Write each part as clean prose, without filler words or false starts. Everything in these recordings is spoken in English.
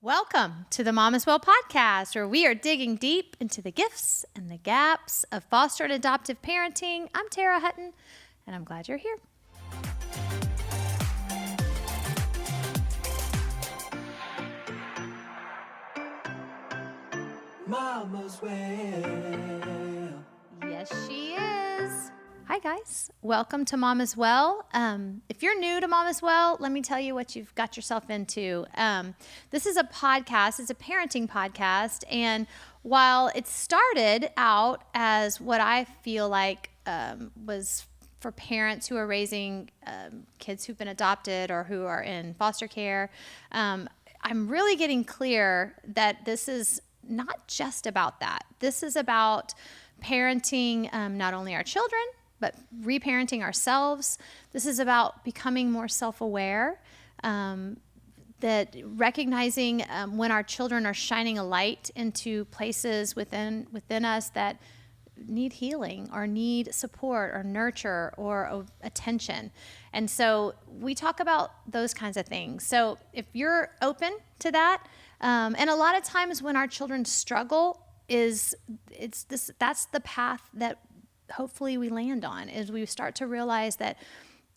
Welcome to the Mama's Well podcast, where we are digging deep into the gifts and the gaps of foster and adoptive parenting. I'm Tara Hutton, and I'm glad you're here. Mama's Well. Yes, she is. Hi, guys. Welcome to Mama's Well. If you're new to Mama's Well, let me tell you what you've got yourself into. This is a podcast. It's a parenting podcast. And while it started out as what I feel like was for parents who are raising kids who've been adopted or who are in foster care, I'm really getting clear that this is not just about that. This is about parenting not only our children, but reparenting ourselves. This is about becoming more self-aware, that recognizing when our children are shining a light into places within us that need healing or need support or nurture or attention. And so we talk about those kinds of things. So if you're open to that, and a lot of times when our children struggle, that's the path that hopefully we land on, is we start to realize that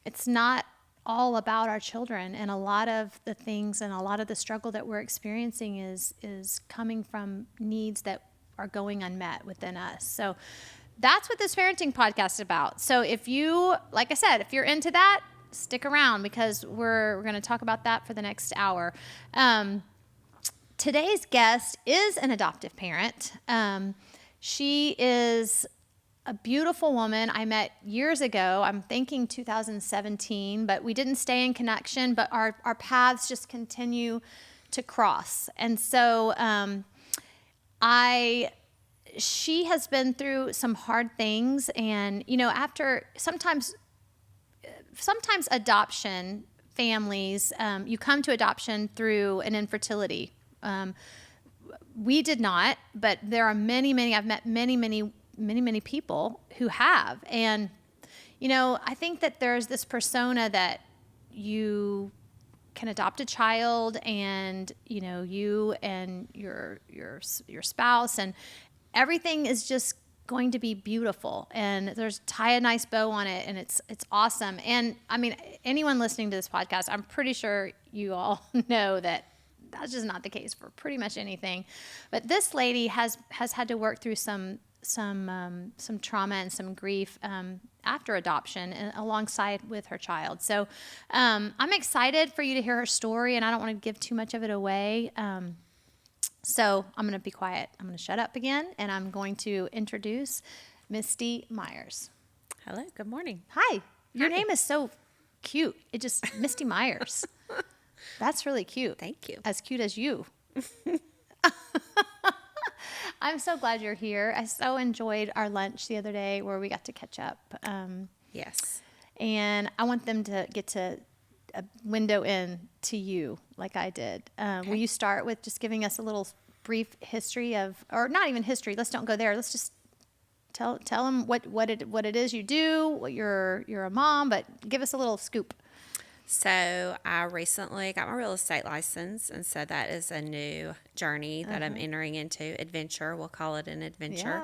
it's not all about our children, and a lot of the things and a lot of the struggle that we're experiencing is coming from needs that are going unmet within us. So that's what this parenting podcast is about. So if you, like I said, if you're into that, stick around, because we're going to talk about that for the next hour. Today's guest is an adoptive parent. She is a beautiful woman I met years ago. I'm thinking 2017, but we didn't stay in connection, but our paths just continue to cross. And so she has been through some hard things, and after sometimes adoption families, you come to adoption through an infertility. We did not, but there are many, I've met many people who have. And, I think that there's this persona that you can adopt a child, and, you and your spouse, and everything is just going to be beautiful, and there's tie a nice bow on it, and it's awesome. And I mean, anyone listening to this podcast, I'm pretty sure you all know that that's just not the case for pretty much anything. But this lady has had to work through some trauma and some grief after adoption, and alongside with her child. So I'm excited for you to hear her story, and I don't want to give too much of it away. So I'm going to be quiet. I'm going to shut up again, and I'm going to introduce Misty Miears. Hello. Good morning. Hi. Your name is so cute. It just Misty Miears. That's really cute. Thank you. As cute as you. I'm so glad you're here. I so enjoyed our lunch the other day where we got to catch up. Yes. And I want them to get to a window in to you like I did. Okay. Will you start with just giving us a little brief history of, or not even history, let's don't go there. Let's just tell them what it is you do, you're a mom, but give us a little scoop. So I recently got my real estate license, and so that is a new journey that I'm entering into. Adventure, we'll call it an adventure.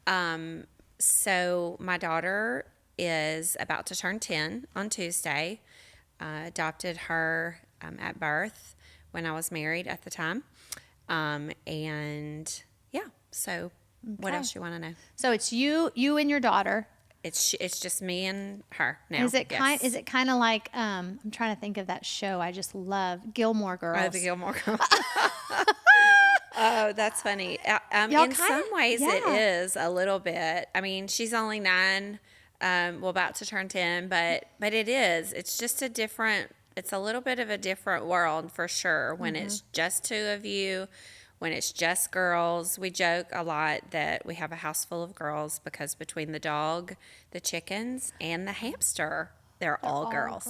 Yeah. So my daughter is about to turn 10 on Tuesday. Adopted her at birth when I was married at the time. And yeah, so what else you want to know? So it's you and your daughter. It's just me and her now. Is it kind of like I'm trying to think of that show I just love, Gilmore Girls? Oh, the Gilmore Girls. Oh, that's funny. In some ways, it is a little bit. I mean, she's only 9, about to turn 10, but it is. It's just it's a little bit of a different world for sure when it's just two of you. When it's just girls. We joke a lot that we have a house full of girls because between the dog, the chickens, and the hamster, they're all girls.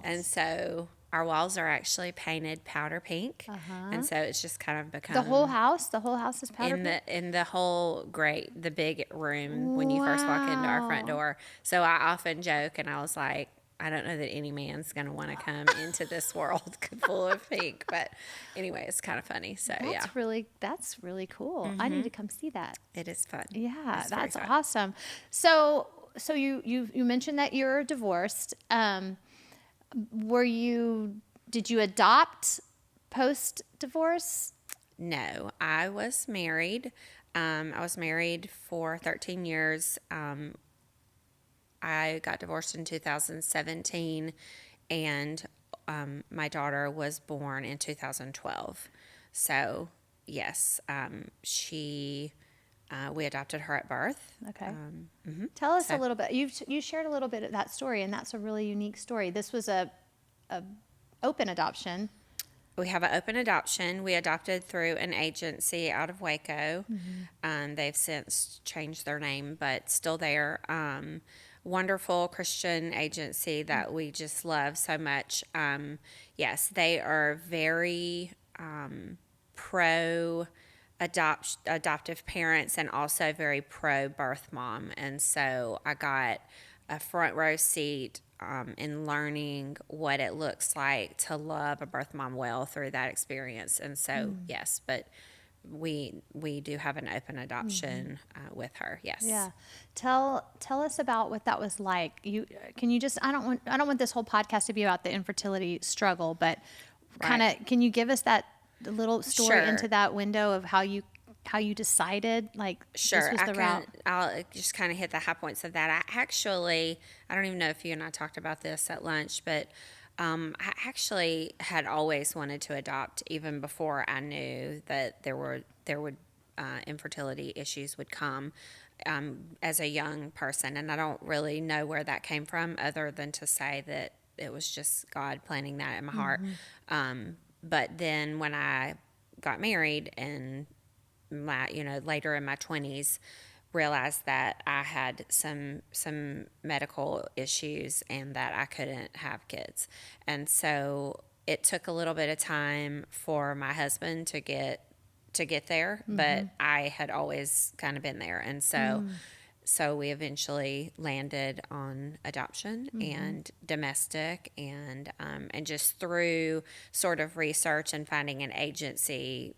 And so our walls are actually painted powder pink. And so it's just kind of become... The whole house is powder pink? In the whole the big room when you first walk into our front door. So I often joke, and I was like, I don't know that any man's going to want to come into this world full of pink. But anyway, it's kind of funny. So That's really cool. I need to come see that. It is fun. Yeah, that's awesome. So you mentioned that you're divorced. Did you adopt post divorce? No, I was married. I was married for 13 years. I got divorced in 2017, and my daughter was born in 2012. So, yes, we adopted her at birth. Okay. Tell us a little bit. You shared a little bit of that story, and that's a really unique story. This was a open adoption. We have an open adoption. We adopted through an agency out of Waco. They've since changed their name, but still there. Wonderful Christian agency that we just love so much. Yes, they are very pro adoptive parents and also very pro birth mom. And so I got a front row seat in learning what it looks like to love a birth mom well through that experience. And so, yes, but we do have an open adoption with her. Yes. Yeah. Tell us about what that was like. I don't want this whole podcast to be about the infertility struggle, but can you give us that little story into that window of how you decided this was the route? I'll just kind of hit the high points of that. I don't even know if you and I talked about this at lunch, but I actually had always wanted to adopt even before I knew that there would infertility issues would come as a young person. And I don't really know where that came from other than to say that it was just God planting that in my heart. But then when I got married and later in my 20s, realized that I had some medical issues and that I couldn't have kids. And so it took a little bit of time for my husband to get there, but I had always kind of been there. And so we eventually landed on adoption and domestic, and just through sort of research and finding an agency,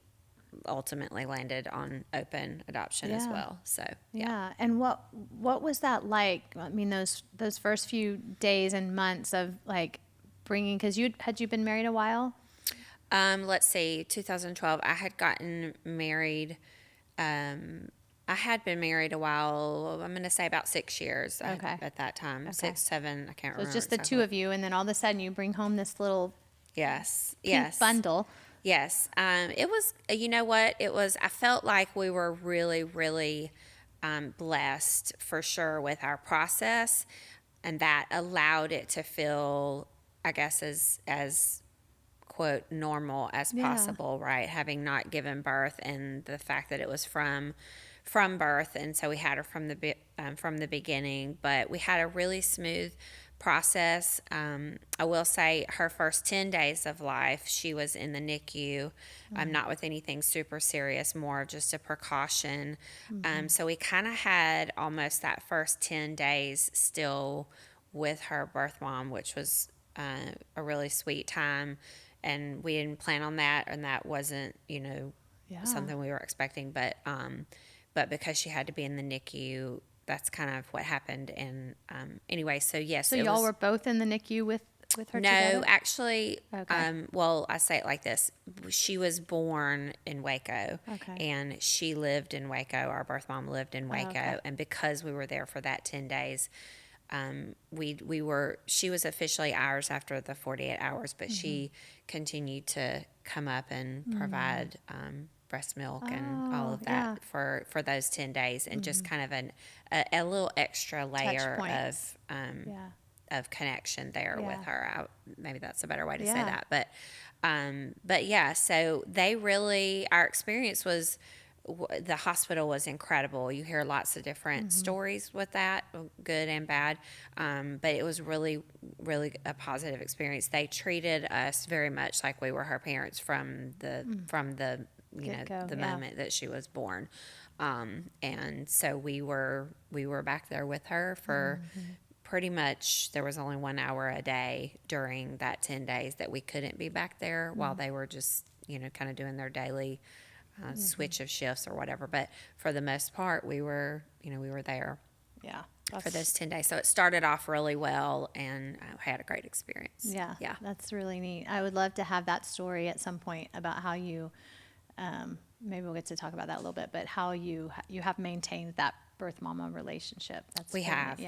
ultimately landed on open adoption as well. So yeah. And what was that like? I mean, those first few days and months of bringing, because had you been married a while? Let's see, 2012. I had gotten married. I had been married a while. I'm going to say about 6 years at that time. 6, 7, I can't remember. It's just the two of you, and then all of a sudden you bring home this little pink bundle. Yes. It was, you know what? I felt like we were really, really blessed for sure with our process, and that allowed it to feel, I guess, as quote, normal as possible, right? Having not given birth, and the fact that it was from birth. And so we had her from the beginning, but we had a really smooth process. I will say her first 10 days of life, she was in the NICU, not with anything super serious, more of just a precaution. So we kind of had almost that first 10 days still with her birth mom, which was a really sweet time. And we didn't plan on that, and that wasn't, something we were expecting. But because she had to be in the NICU, that's kind of what happened. And anyway, so yes. So y'all were both in the NICU with her together? No, actually, well, I say it like this. She was born in Waco, and she lived in Waco. Our birth mom lived in Waco. And because we were there for that 10 days, she was officially ours after the 48 hours, but she continued to come up and provide breast milk and all of that for those 10 days, and just kind of a little extra layer of connection there with her. Maybe that's a better way to say that. But yeah, so our experience was, the hospital was incredible. You hear lots of different stories with that, good and bad. But it was really, really a positive experience. They treated us very much like we were her parents from the moment that she was born. And so we were back there with her for pretty much there was only 1 hour a day during that 10 days that we couldn't be back there while they were just, kind of doing their daily switch of shifts or whatever. But for the most part, we were there. Yeah. For those 10 days. So it started off really well, and I had a great experience. Yeah. That's really neat. I would love to have that story at some point about how you, maybe we'll get to talk about that a little bit, but how you have maintained that birth mama relationship. We have.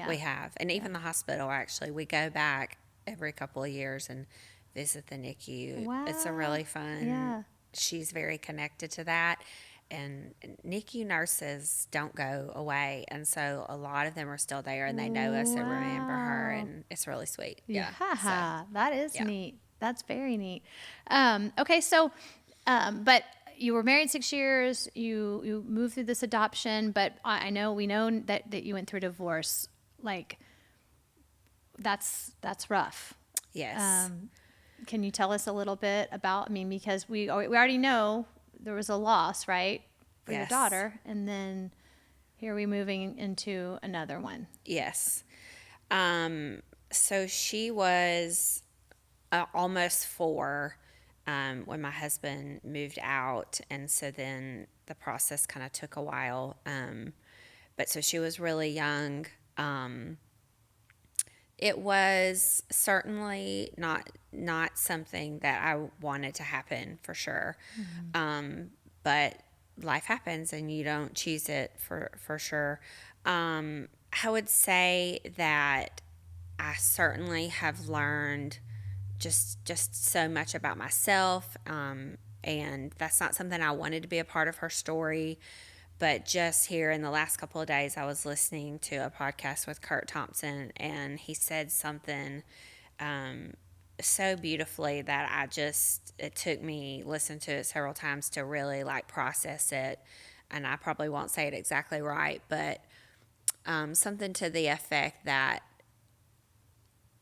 And even the hospital, actually, we go back every couple of years and visit the NICU. Wow. It's a really fun. Yeah. She's very connected to that. And NICU nurses don't go away. And so a lot of them are still there, and they know us and remember her, and it's really sweet. Yeah. So, that is neat. That's very neat. Okay. So, but you were married 6 years, you moved through this adoption, but we know that you went through a divorce. Like, that's rough. Yes. Can you tell us a little bit about, because we already know there was a loss, right, for your daughter, and then here we're moving into another one. Yes. So she was almost 4 when my husband moved out, and so then the process kind of took a while. But so she was really young. It was certainly not something that I wanted to happen, for sure. But life happens, and you don't choose it, for sure. I would say that I certainly have learned just so much about myself, and that's not something I wanted to be a part of her story. But just here in the last couple of days, I was listening to a podcast with Kurt Thompson, and he said something so beautifully that it took me listening to it several times to really process it. And I probably won't say it exactly right, but something to the effect that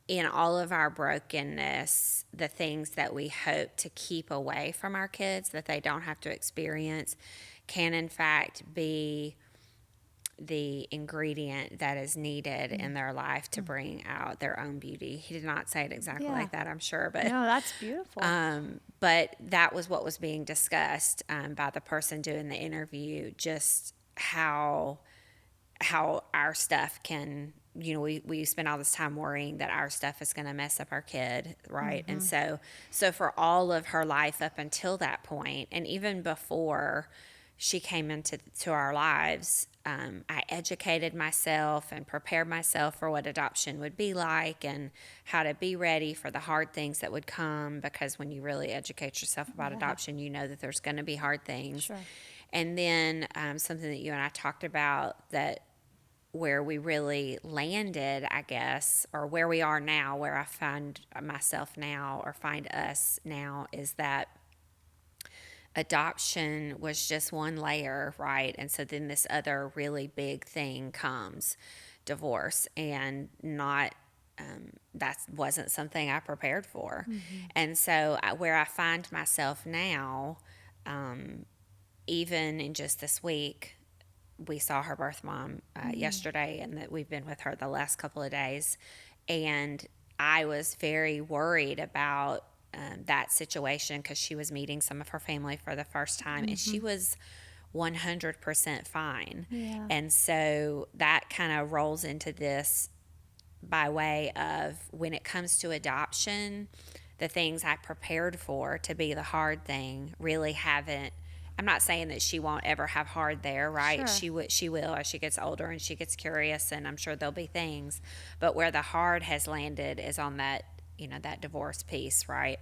in all of our brokenness, the things that we hope to keep away from our kids that they don't have to experience can in fact be the ingredient that is needed in their life to bring out their own beauty. He did not say it exactly like that, I'm sure, but no, that's beautiful. But that was what was being discussed by the person doing the interview, just how our stuff can, we spend all this time worrying that our stuff is going to mess up our kid, right? And so for all of her life up until that point, and even before she came into our lives, I educated myself and prepared myself for what adoption would be like and how to be ready for the hard things that would come, because when you really educate yourself about adoption, you know that there's going to be hard things. Sure. And then something that you and I talked about, that where we really landed, I guess, or where we are now, where I find myself now or find us now, is that adoption was just one layer, right? And so then this other really big thing comes, divorce, and that wasn't something I prepared for. And so where I find myself now, even in just this week, we saw her birth mom yesterday, and that we've been with her the last couple of days. And I was very worried about that situation, because she was meeting some of her family for the first time, and she was 100% fine. Yeah. And so that kind of rolls into this by way of, when it comes to adoption, the things I prepared for to be the hard thing really haven't. I'm not saying that she won't ever have hard there, right? Sure. She will as she gets older and she gets curious, and I'm sure there'll be things. But where the hard has landed is on that, that divorce piece, right?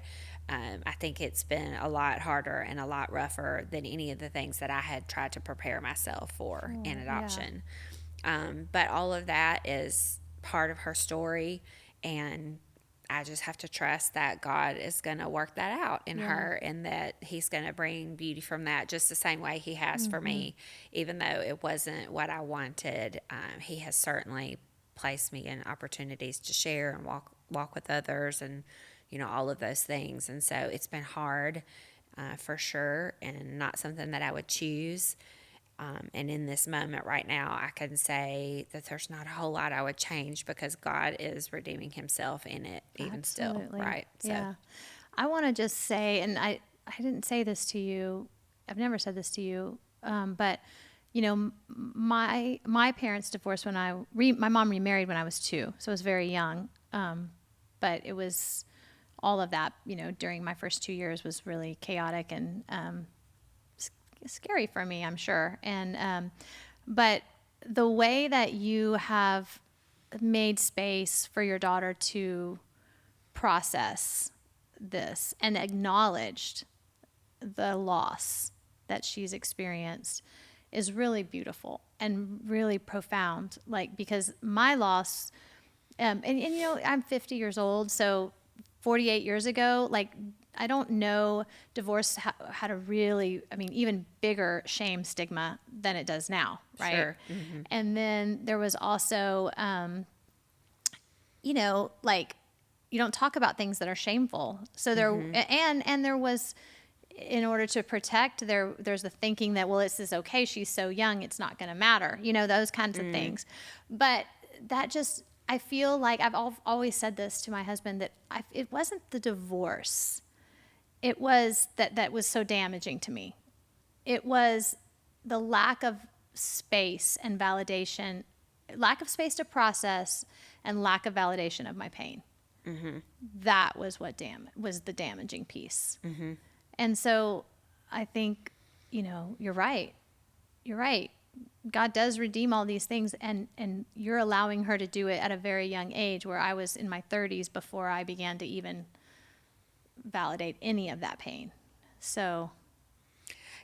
I think it's been a lot harder and a lot rougher than any of the things that I had tried to prepare myself for in adoption. But all of that is part of her story, and I just have to trust that God is going to work that out in her, and that he's going to bring beauty from that, just the same way he has for me. Even though it wasn't what I wanted, he has certainly placed me in opportunities to share and walk with others, and all of those things. And so it's been hard for sure, and not something that I would choose. And in this moment right now, I can say that there's not a whole lot I would change because God is redeeming himself in it even Absolutely. still, right? So. Yeah. I want to just say, and I didn't say this to you. I've never said this to you. But my parents divorced when my mom remarried when I was 2, so I was very young. But it was all of that, during my first 2 years was really chaotic and scary for me, I'm sure. And but the way that you have made space for your daughter to process this and acknowledged the loss that she's experienced is really beautiful and really profound. Like, because my loss, and I'm 50 years old, so 48 years ago, like, I don't know divorce had a really, even bigger shame stigma than it does now, right? Sure. Mm-hmm. And then there was also, like, you don't talk about things that are shameful. So there, and there was, in order to protect, there's the thinking that, well, this is okay, she's so young, it's not going to matter, those kinds of things. But that just, I feel like I've always said this to my husband, that it wasn't the divorce. It was that was so damaging to me. It was the lack of space and validation, lack of space to process, and lack of validation of my pain. Mm-hmm. That was what was the damaging piece. Mm-hmm. And so I think, you're right. You're right. God does redeem all these things, and you're allowing her to do it at a very young age, where I was in my 30s before I began to even validate any of that pain. So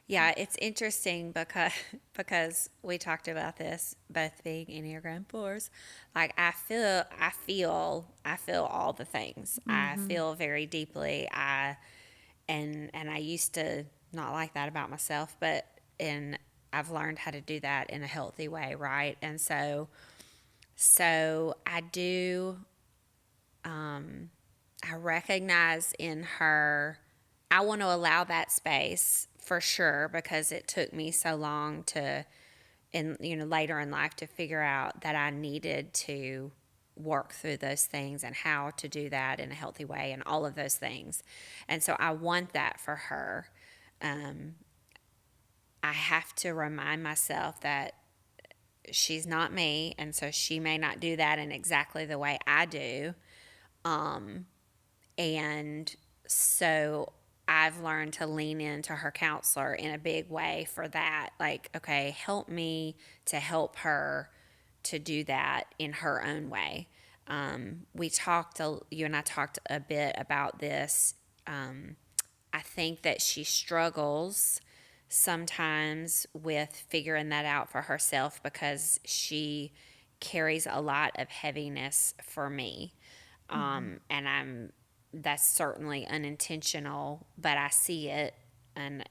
yeah, it's interesting because we talked about this, both being Enneagram 4s. Like, I feel all the things. Mm-hmm. I feel very deeply. And I used to not like that about myself, but I've learned how to do that in a healthy way, right? And so I do. I recognize in her, I want to allow that space for sure, because it took me so long later in life to figure out that I needed to work through those things and how to do that in a healthy way and all of those things. And so I want that for her. I have to remind myself that she's not me, and so she may not do that in exactly the way I do. And so I've learned to lean into her counselor in a big way for that. Like, okay, help me to help her to do that in her own way. You and I talked a bit about this. I think that she struggles sometimes with figuring that out for herself, because she carries a lot of heaviness for me. And that's certainly unintentional, but I see it, and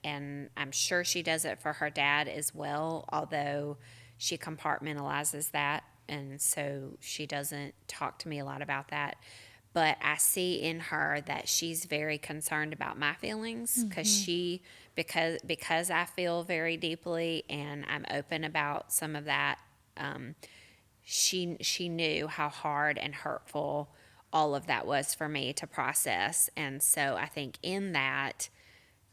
I'm sure she does it for her dad as well, although she compartmentalizes that, and so she doesn't talk to me a lot about that. But I see in her that she's very concerned about my feelings, because I feel very deeply and I'm open about some of that. She knew how hard and hurtful all of that was for me to process, and so I think in that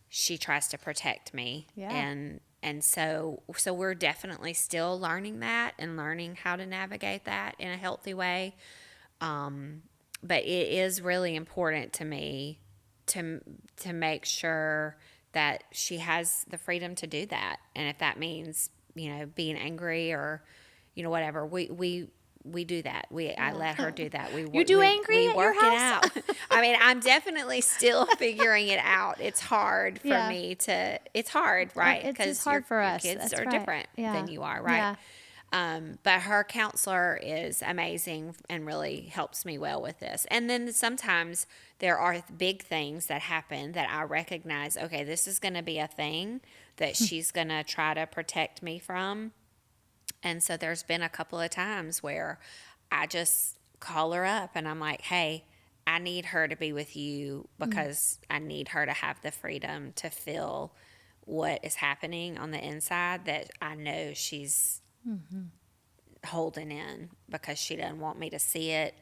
she tries to protect me. Yeah. And so we're definitely still learning that and learning how to navigate that in a healthy way. But it is really important to me to make sure that she has the freedom to do that, and if that means being angry or whatever, we do that. I let her do that. You do angry we at work your it house? out. I mean, I'm definitely still figuring it out. It's hard for me to. It's hard, right? It's hard for us. Your kids That's are right. different than you are, right? Yeah. But her counselor is amazing and really helps me well with this. And then sometimes there are big things that happen that I recognize, okay, this is going to be a thing that she's going to try to protect me from. And so there's been a couple of times where I just call her up and I'm like, hey, I need her to be with you because I need her to have the freedom to feel what is happening on the inside that I know she's holding in because she doesn't want me to see it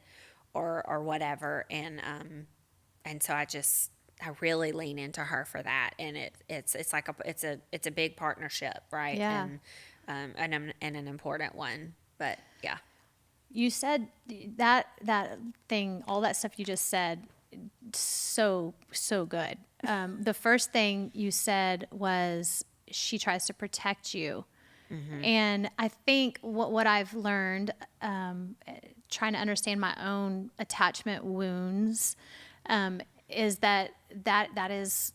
or whatever. And so I really lean into her for that. And it's like it's a big partnership, right? Yeah. And an important one, but yeah. You said that thing, all that stuff you just said, so good. The first thing you said was she tries to protect you, and I think what I've learned, trying to understand my own attachment wounds, is that is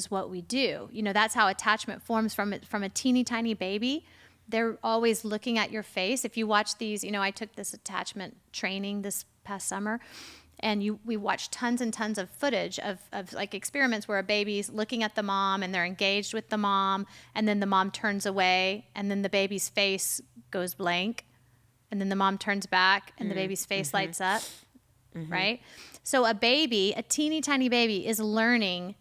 what we do. You know, that's how attachment forms from a teeny tiny baby. They're always looking at your face. If you watch these, you know, I took this attachment training this past summer, and we watched tons and tons of footage of like experiments where a baby's looking at the mom and they're engaged with the mom, and then the mom turns away, and then the baby's face goes blank, and then the mom turns back and the baby's face lights up, right? So a teeny tiny baby is learning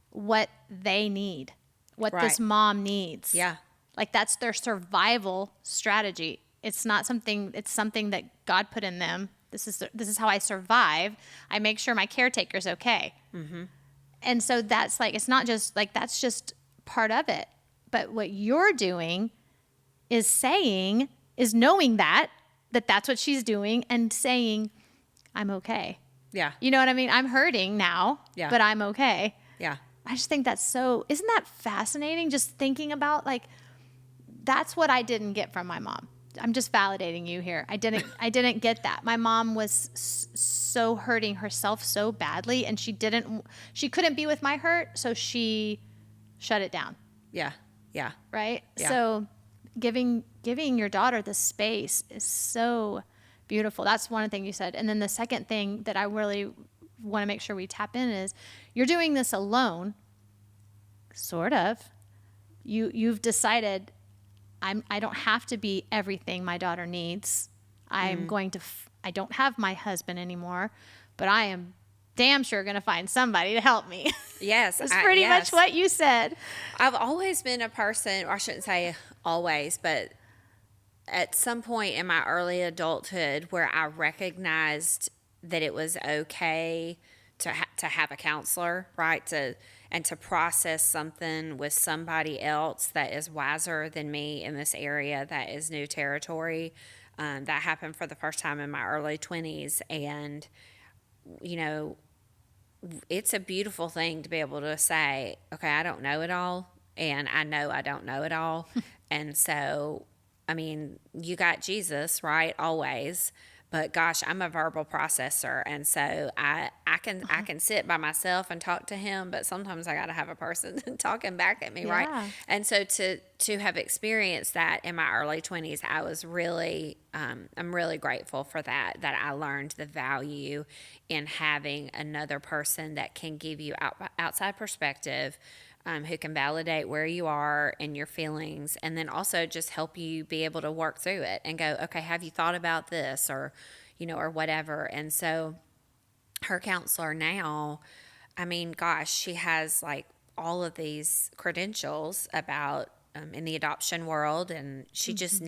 what they need, what this mom needs. Yeah. Like that's their survival strategy. It's something that God put in them. This is how I survive. I make sure my caretaker's okay. And so that's like, it's not just like, that's just part of it. But what you're doing is knowing that's what she's doing and saying, I'm okay. Yeah. You know what I mean? I'm hurting now, but I'm okay. Yeah. I just think isn't that fascinating? Just thinking about like, that's what I didn't get from my mom. I'm just validating you here. I didn't get that. My mom was so hurting herself so badly, and she couldn't be with my hurt, so she shut it down. Yeah. Yeah. Right? Yeah. So giving your daughter the space is so beautiful. That's one thing you said. And then the second thing that I really want to make sure we tap in is you're doing this alone, sort of. You've decided I don't have to be everything my daughter needs. I don't have my husband anymore, but I am damn sure going to find somebody to help me. Yes. That's pretty much what you said. I've always been a person, or I shouldn't say always, but at some point in my early adulthood where I recognized that it was okay to have a counselor, right? To process something with somebody else that is wiser than me in this area that is new territory. That happened for the first time in my early 20s. And, you know, it's a beautiful thing to be able to say, okay, I don't know it all. And I know I don't know it all. And so, I mean, you got Jesus, right? Always. But gosh, I'm a verbal processor, and so I can sit by myself and talk to him, but sometimes I got to have a person talking back at me, right? And so to have experienced that in my early 20s, I was really I'm really grateful for that I learned the value in having another person that can give you outside perspective. Who can validate where you are and your feelings, and then also just help you be able to work through it and go, okay, have you thought about this, or, you know, or whatever. And so her counselor now, I mean, gosh, she has like all of these credentials about in the adoption world, and she just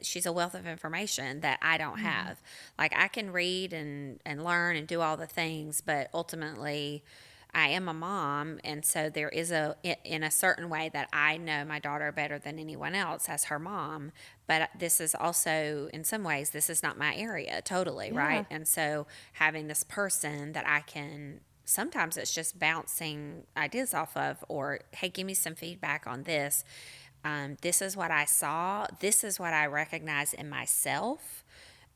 she's a wealth of information that I don't have. Like I can read and learn and do all the things, but ultimately I am a mom, and so there is in a certain way that I know my daughter better than anyone else as her mom, but this is also, in some ways, this is not my area totally, right? And so having this person that I can, sometimes it's just bouncing ideas off of, or, hey, give me some feedback on this. This is what I saw. This is what I recognize in myself.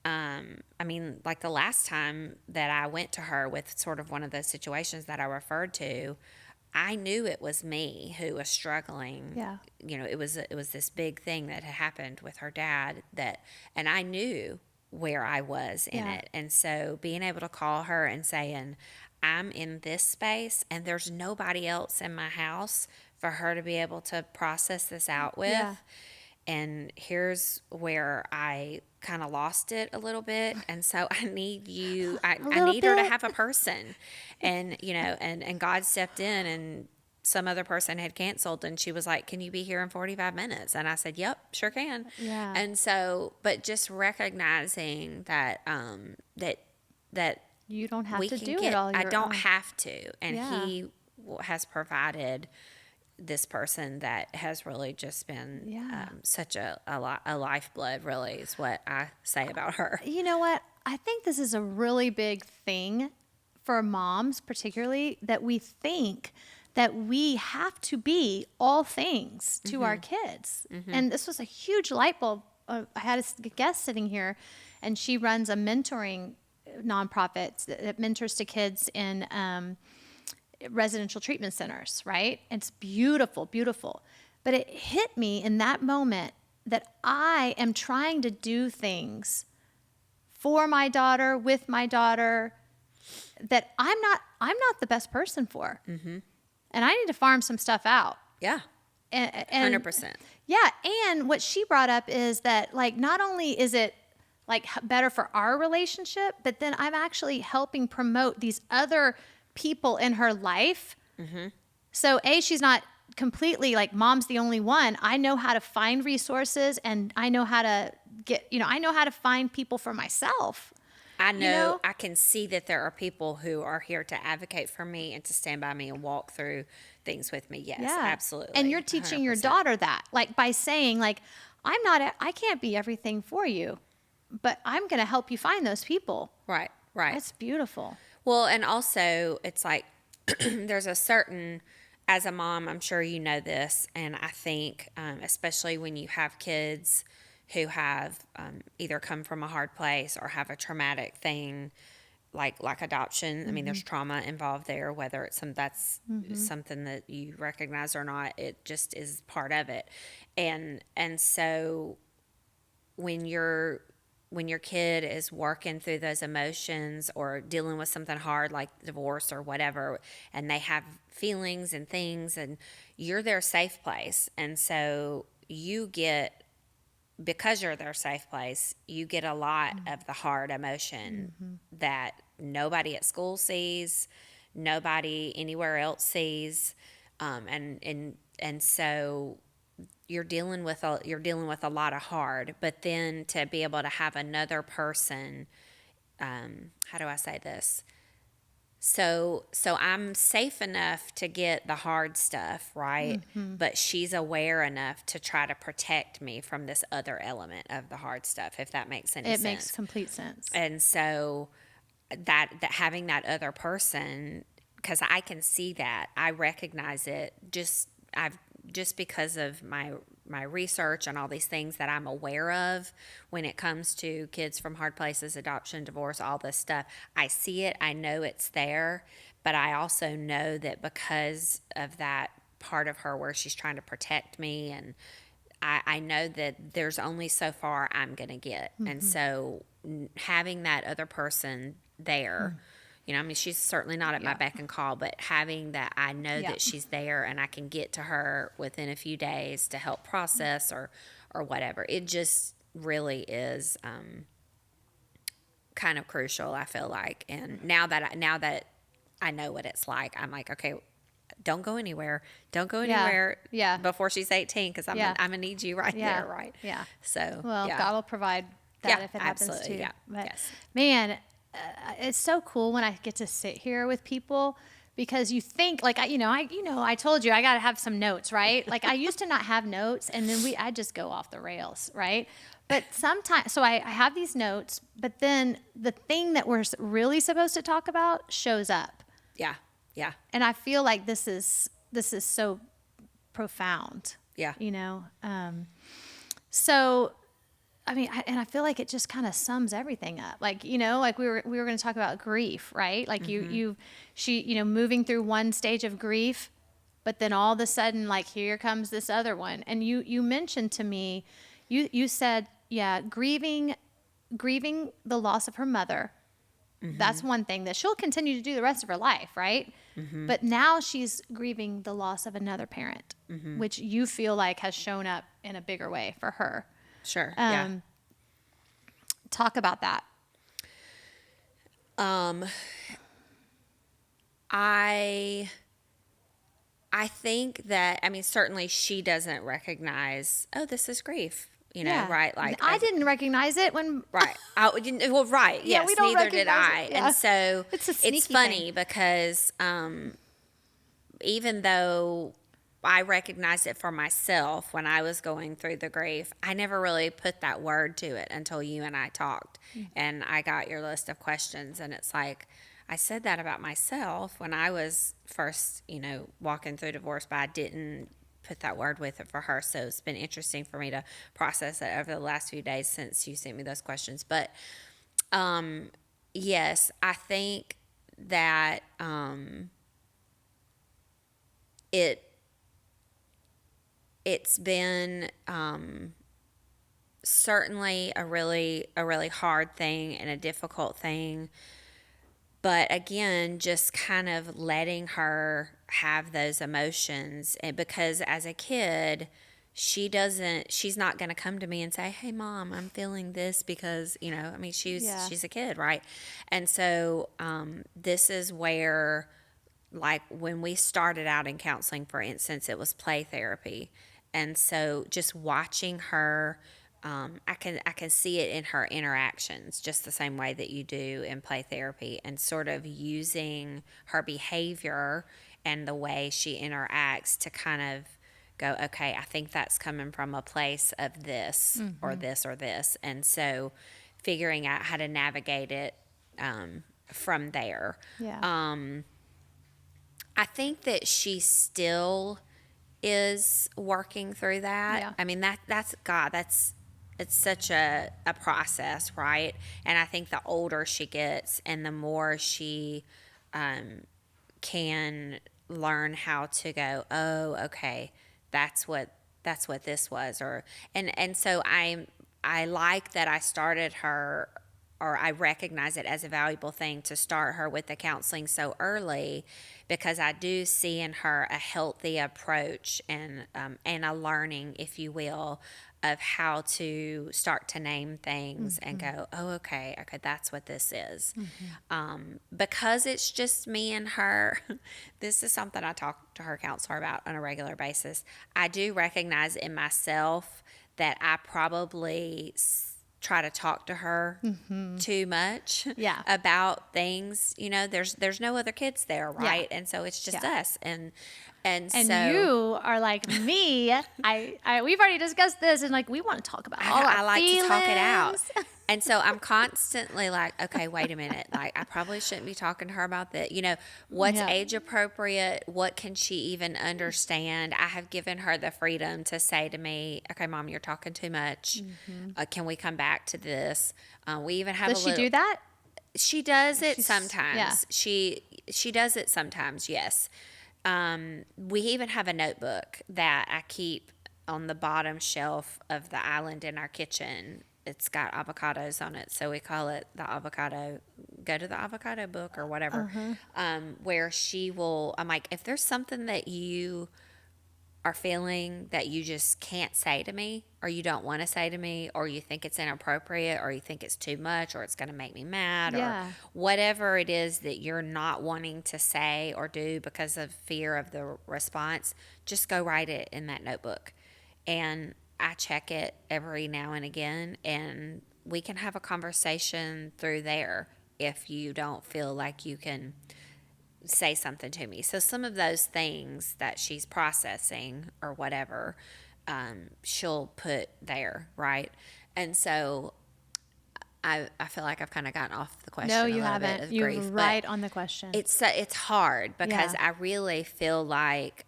I mean, like the last time that I went to her with sort of one of those situations that I referred to, I knew it was me who was struggling. Yeah. You know, it was this big thing that had happened with her dad and I knew where I was in it. And so being able to call her and saying, I'm in this space and there's nobody else in my house for her to be able to process this out with. Yeah. And here's where I kind of lost it a little bit. And so I need you, I need her to have a person. And, you know, and God stepped in some other person had canceled, and she was like, "Can you be here in 45 minutes?" And I said, "Yep, sure can." Yeah. And so, but just recognizing that that you don't have we to can do get, it all I your don't own. have to. And Yeah. he has provided this person that has really just been Yeah. such a lifeblood, really, is what I say about her. You know what? I think this is a really big thing for moms, particularly, that we think that we have to be all things to our kids. And this was a huge light bulb. I had a guest sitting here, and she runs a mentoring nonprofit that mentors to kids in residential treatment centers, right? It's beautiful, beautiful. But it hit me in that moment that I am trying to do things for my daughter, with my daughter, that I'm not the best person for. And I need to farm some stuff out. Yeah. And 100%. Yeah. And what she brought up is that, like, not only is it like better for our relationship, but then I'm actually helping promote these other people in her life. So she's not completely like mom's the only one. I know how to find resources, and I know how to I know how to find people for myself. I know, I can see that there are people who are here to advocate for me and to stand by me and walk through things with me. Yes, absolutely. And you're teaching 100%. your daughter that, like, by saying, like, I can't be everything for you, but I'm going to help you find those people. Right, right. That's beautiful. Well, and also it's like there's a certain, as a mom, I'm sure you know this, and I think especially when you have kids who have either come from a hard place or have a traumatic thing like adoption. I mean, there's trauma involved there, whether it's that's something that you recognize or not. It just is part of it, and so when your kid is working through those emotions or dealing with something hard like divorce or whatever, and they have feelings and things, and you're their safe place, and so you get, because you're their safe place, you get a lot of the hard emotion that nobody at school sees, nobody anywhere else sees, and so you're dealing with a lot of hard. But then to be able to have another person, how do I say this? So I'm safe enough to get the hard stuff, right? But she's aware enough to try to protect me from this other element of the hard stuff, if that makes any sense. It makes complete sense. And so that having that other person, because I can see that, I recognize it just because of my research and all these things that I'm aware of when it comes to kids from hard places, adoption, divorce, all this stuff. I see it, I know it's there, but I also know that because of that part of her where she's trying to protect me, and I know that there's only so far I'm going to get. And so having that other person there, I mean, she's certainly not at my beck and call, but having that, I know that she's there and I can get to her within a few days to help process or whatever. It just really is kind of crucial, I feel like. And now that I know what it's like, I'm like, okay, don't go anywhere. Don't go anywhere before she's 18, because I'm gonna need you right there, right? Yeah. So, God will provide that if it happens too. Yeah. But man, it's so cool when I get to sit here with people, because you think, like, I told you I got to have some notes, right? Like, I used to not have notes, and then I just go off the rails, right? But sometimes, so I have these notes, but then the thing that we're really supposed to talk about shows up. Yeah. Yeah. And I feel like this is so profound. Yeah. So, I mean, I feel like it just kind of sums everything up. Like, like we were going to talk about grief, right? Like she moving through one stage of grief, but then all of a sudden, like, here comes this other one. And you mentioned to me, you said, grieving the loss of her mother. That's one thing that she'll continue to do the rest of her life, right? But now she's grieving the loss of another parent, which you feel like has shown up in a bigger way for her. Sure. Talk about that. I I think that, I mean, certainly she doesn't recognize, oh, this is grief, right? Like, I didn't recognize it when. Right. Well, right. Yeah, we Yes, don't neither did recognize I. it. Yeah. And so It's a sneaky it's funny thing. because even though I recognized it for myself when I was going through the grief, I never really put that word to it until you and I talked and I got your list of questions. And it's like, I said that about myself when I was first, walking through divorce, but I didn't put that word with it for her. So it's been interesting for me to process it over the last few days since you sent me those questions. But yes, I think that it it's been certainly a really hard thing and a difficult thing. But again, just kind of letting her have those emotions, and because as a kid, she's not going to come to me and say, "Hey mom, I'm feeling this," because, I mean, she's a kid, right? And so this is where, like, when we started out in counseling, for instance, it was play therapy. And so just watching her, I can see it in her interactions just the same way that you do in play therapy, and sort of using her behavior and the way she interacts to kind of go, okay, I think that's coming from a place of this or this or this. And so figuring out how to navigate it from there. Yeah. I think that she still is working through that. Yeah. I mean, that's God, it's such a process, right? And I think the older she gets and the more she can learn how to go, oh, okay, that's what this was, and so I like that I started her, or I recognize it as a valuable thing to start her with the counseling so early, because I do see in her a healthy approach and a learning, if you will, of how to start to name things and go, oh, okay, that's what this is. Because it's just me and her, this is something I talk to her counselor about on a regular basis. I do recognize in myself that I probably try to talk to her too much about things. There's no other kids there, right? And so it's just us. And so you are like me. I we've already discussed this, and like we want to talk about all our I like feelings. to talk it out. And so I'm constantly like, okay, wait a minute. Like, I probably shouldn't be talking to her about that. What's age appropriate? What can she even understand? I have given her the freedom to say to me, okay, mom, you're talking too much. Can we come back to this? We even have Does she do that? She does it sometimes. Yeah. She does it sometimes, yes. We even have a notebook that I keep on the bottom shelf of the island in our kitchen. It's got avocados on it, so we call it the avocado. Go to the avocado book or whatever. Where I'm like, if there's something that you are feeling that you just can't say to me, or you don't want to say to me, or you think it's inappropriate, or you think it's too much, or it's going to make me mad, or whatever it is that you're not wanting to say or do because of fear of the response, just go write it in that notebook. And I check it every now and again, and we can have a conversation through there if you don't feel like you can say something to me. So some of those things that she's processing or whatever, she'll put there, right? And so I feel like I've kind of gotten off the question. No, you haven't. You're grief, right on the question. It's hard because I really feel like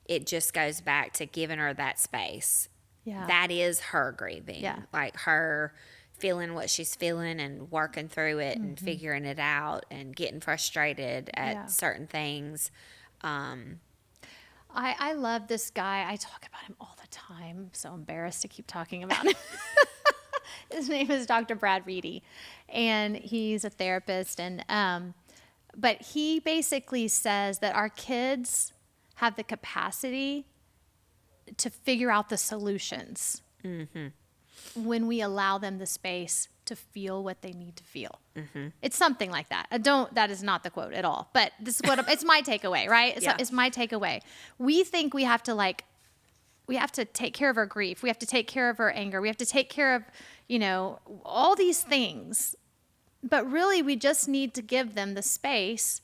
it just goes back to giving her that space. Yeah. That is her grieving. Yeah. Like her feeling what she's feeling and working through it and figuring it out and getting frustrated at certain things. I love this guy. I talk about him all the time. I'm so embarrassed to keep talking about him. His name is Dr. Brad Reedy, and he's a therapist. And but he basically says that our kids have the capacity to figure out the solutions when we allow them the space to feel what they need to feel. It's something like that. That is not the quote at all, but this is what, it's my takeaway, right? It's my takeaway. We think we have to take care of our grief. We have to take care of our anger. We have to take care of, all these things. But really, we just need to give them the space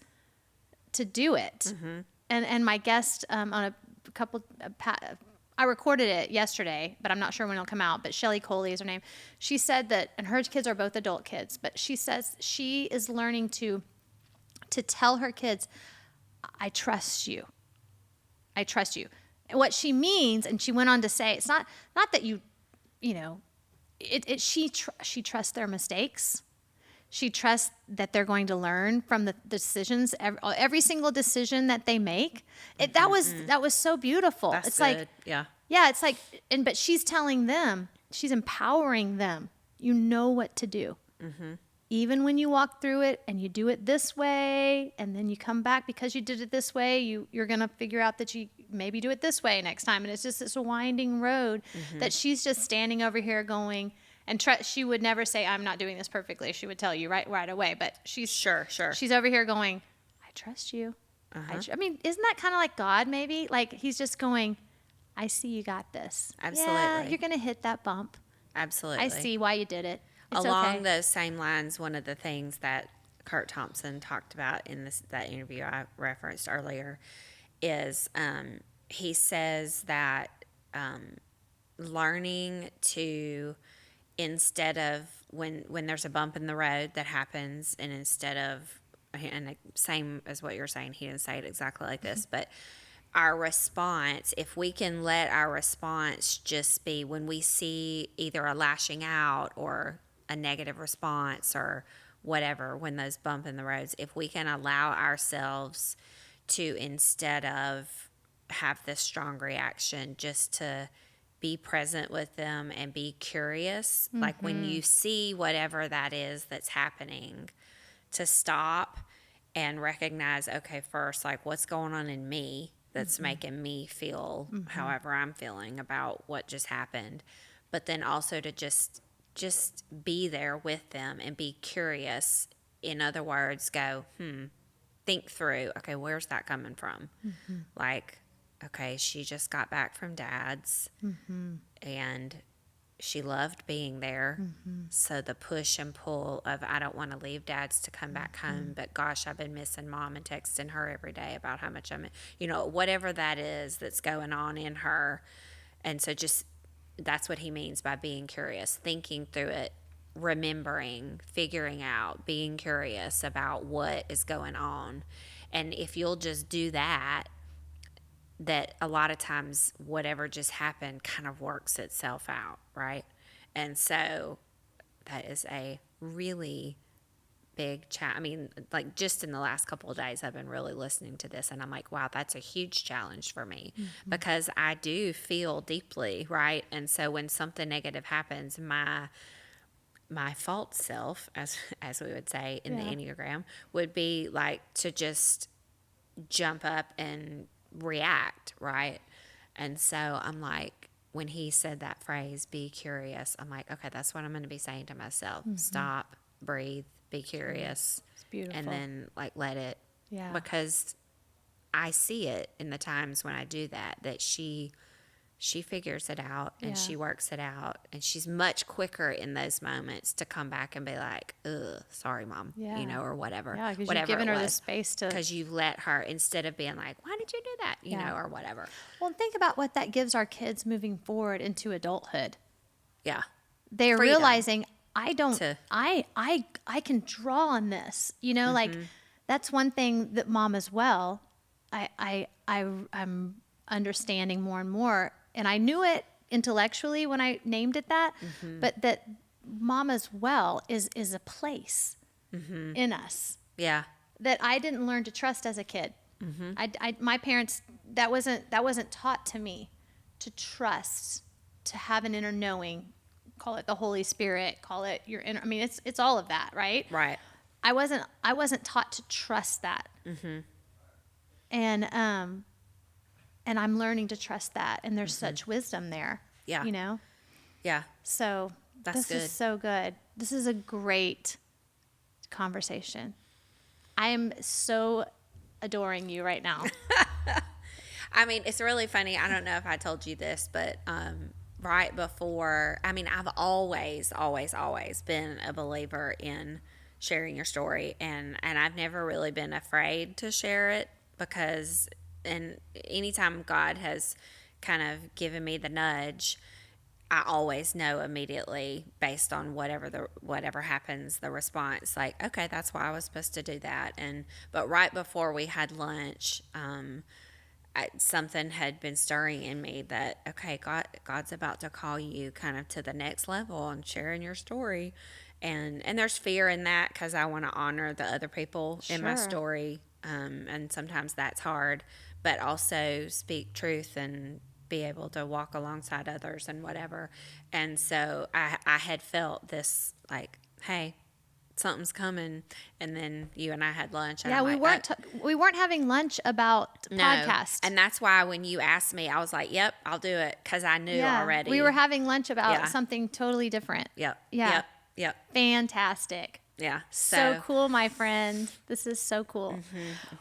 to do it. And my guest on a couple, I recorded it yesterday, but I'm not sure when it'll come out. But Shelly Coley is her name. She said that, and her kids are both adult kids, but she says she is learning to tell her kids, I trust you. I trust you. And what she means, and she went on to say, it's not that she trusts their mistakes. She trusts that they're going to learn from the decisions, every single decision that they make. That was so beautiful. That's it's good. like, yeah, it's like, but she's telling them, she's empowering them. You know what to do. Even when you walk through it and you do it this way, and then you come back because you did it this way, you're going to figure out that you maybe do it this way next time. And it's just this winding road that she's just standing over here going. And she would never say, I'm not doing this perfectly. She would tell you right away. But she's sure. She's over here going, I trust you. I mean, isn't that kind of like God maybe? Like he's just going, I see you got this. Absolutely. Yeah, you're going to hit that bump. Absolutely. I see why you did it. It's Along okay. those same lines, one of the things that Kurt Thompson talked about in that interview I referenced earlier is he says that learning to, instead of when there's a bump in the road that happens, and instead of, and same as what you're saying, he didn't say it exactly like this, but our response, if we can let our response just be when we see either a lashing out or a negative response or whatever, when those bump in the roads, if we can allow ourselves to, instead of have this strong reaction, just to be present with them and be curious, like when you see whatever that is that's happening, to stop and recognize, okay, first, like what's going on in me that's making me feel however I'm feeling about what just happened, but then also to just be there with them and be curious. In other words, go, think through, okay, where's that coming from? Like, okay, she just got back from Dad's and she loved being there. So the push and pull of, I don't want to leave Dad's to come back home, but gosh, I've been missing Mom and texting her every day about how much whatever that is that's going on in her. And so just, that's what he means by being curious, thinking through it, remembering, figuring out, being curious about what is going on. And if you'll just do that a lot of times whatever just happened kind of works itself out, right? And so that is a really big challenge. I mean, like just in the last couple of days, I've been really listening to this, and I'm like, wow, that's a huge challenge for me because I do feel deeply, right? And so when something negative happens, my false self, as we would say in the Enneagram, would be like to just jump up and react, right? And so I'm like, when he said that phrase, be curious, I'm like, okay, that's what I'm going to be saying to myself. Stop, breathe, be curious. It's beautiful. And then like let it, because I see it in the times when I do that she figures it out and she works it out, and she's much quicker in those moments to come back and be like, ugh, sorry, Mom, or whatever. Yeah, because you've given her the space to. Because you've let her, instead of being like, why did you do that, you know, or whatever. Well, think about what that gives our kids moving forward into adulthood. Yeah. They're realizing, I can draw on this, like that's one thing that Mom as well, I'm understanding more and more. And I knew it intellectually when I named it that, but that Mom as well is a place in us. Yeah. That I didn't learn to trust as a kid. My parents, that wasn't taught to me, to trust, to have an inner knowing. Call it the Holy Spirit, call it your inner, I mean, it's all of that, right? Right. I wasn't taught to trust that. And I'm learning to trust that. And there's such wisdom there. Yeah. You know? Yeah. So That's good. This is so good. This is a great conversation. I am so adoring you right now. I mean, it's really funny. I don't know if I told you this, but right before, I mean, I've always been a believer in sharing your story, and I've never really been afraid to share it, because and anytime God has kind of given me the nudge, I always know immediately, based on whatever happens, the response, like, okay, that's why I was supposed to do that. But right before we had lunch, something had been stirring in me that, okay, God's about to call you kind of to the next level and sharing your story. And there's fear in that, because I want to honor the other people in my story. And sometimes that's hard, but also speak truth and be able to walk alongside others and whatever. And so I had felt this, like, hey, something's coming. And then you and I had lunch. And we weren't having lunch about podcast. And that's why when you asked me, I was like, yep, I'll do it, because I knew already. We were having lunch about something totally different. Yep. Fantastic. Yeah. So cool, my friend. This is so cool.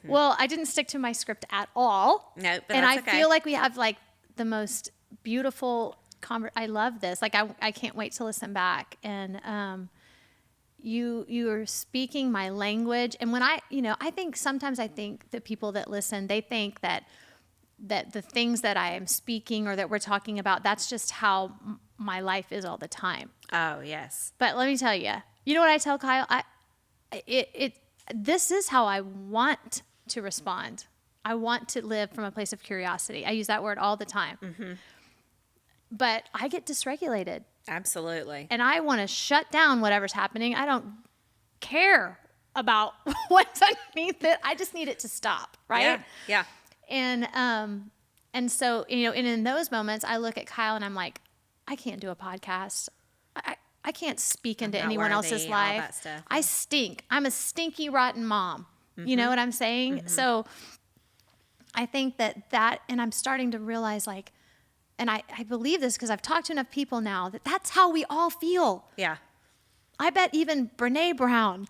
Well, I didn't stick to my script at all. No, but and that's I feel like we have like the most beautiful I love this. Like I can't wait to listen back. And you are speaking my language. And when I think sometimes the people that listen, they think that the things that I am speaking or that we're talking about, that's just how my life is all the time. Oh, yes. But let me tell you, you know what I tell Kyle? This is how I want to respond. I want to live from a place of curiosity. I use that word all the time. Mm-hmm. But I get dysregulated. Absolutely. And I want to shut down whatever's happening. I don't care about what's underneath it. I just need it to stop, right? Yeah. And so, and in those moments, I look at Kyle and I'm like, I can't do a podcast. I can't speak into anyone else's life. I stink. I'm a stinky, rotten mom. Mm-hmm. You know what I'm saying? Mm-hmm. So I think that, and I'm starting to realize, like, and I believe this because I've talked to enough people now, that's how we all feel. Yeah. I bet even Brene Brown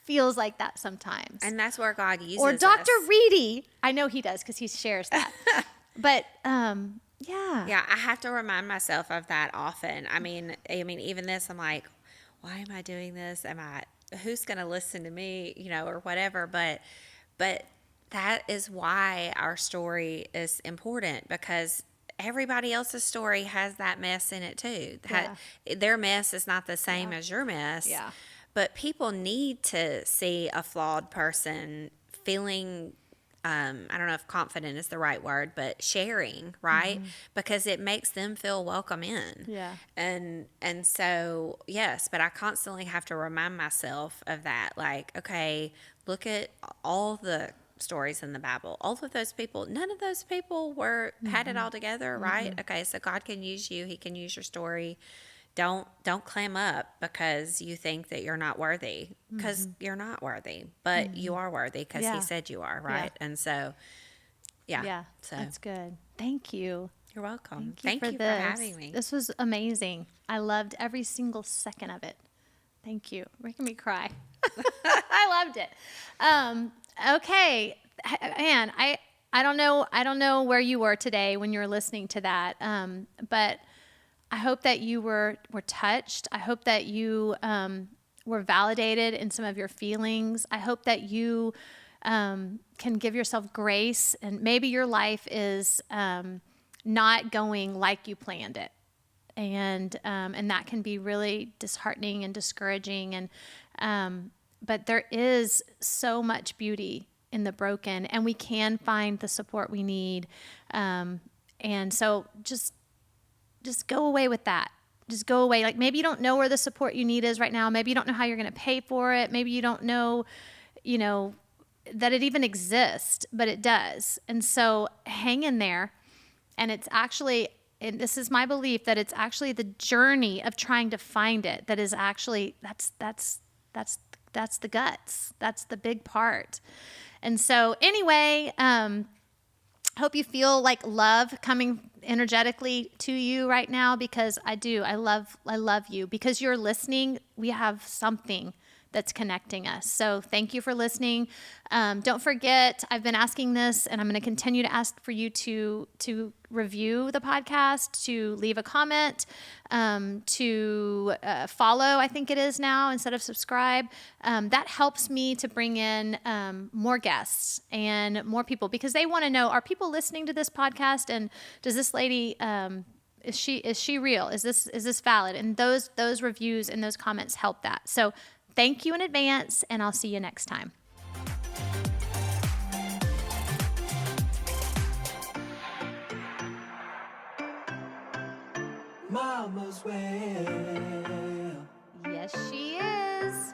feels like that sometimes. And that's where God uses Or Dr. Reedy. I know he does because he shares that. But, yeah. Yeah, I have to remind myself of that often. I mean, even this, I'm like, why am I doing this? Who's going to listen to me, or whatever. But that is why our story is important, because everybody else's story has that mess in it too. Their mess is not the same as your mess. Yeah. But people need to see a flawed person feeling, I don't know if confident is the right word, but sharing, right? Mm-hmm. Because it makes them feel welcome in. Yeah. And so, yes, but I constantly have to remind myself of that. Like, okay, look at all the stories in the Bible. All of those people, none of those people had it all together, right? Mm-hmm. Okay, so God can use you. He can use your story. Don't clam up because you think that you're not worthy, because you're not worthy, but you are worthy because He said you are, right? Yeah. And so, yeah, so that's good. Thank you. You're welcome. Thank you for having me. This was amazing. I loved every single second of it. Thank you. Making me cry. I loved it. Okay, Ann, I don't know where you were today when you were listening to that, but I hope that you were touched. I hope that you were validated in some of your feelings. I hope that you can give yourself grace, and maybe your life is not going like you planned it, and that can be really disheartening and discouraging. And but there is so much beauty in the broken, and we can find the support we need. And so just go away with that. Just go away. Like, maybe you don't know where the support you need is right now. Maybe you don't know how you're going to pay for it. Maybe you don't know, that it even exists, but it does. And so hang in there. And it's actually, and this is my belief, that it's actually the journey of trying to find it that is actually, that's the guts. That's the big part. And so anyway, hope you feel like love coming energetically to you right now because I do. I love you. Because you're listening, we have something that's connecting us. So thank you for listening. Don't forget, I've been asking this, and I'm going to continue to ask for you to review the podcast, to leave a comment, to follow, I think it is now, instead of subscribe. That helps me to bring in more guests and more people because they want to know, are people listening to this podcast? And does this lady... is she real? Is this valid? And those reviews and those comments help that. So thank you in advance, and I'll see you next time. Mama's well. Yes, she is.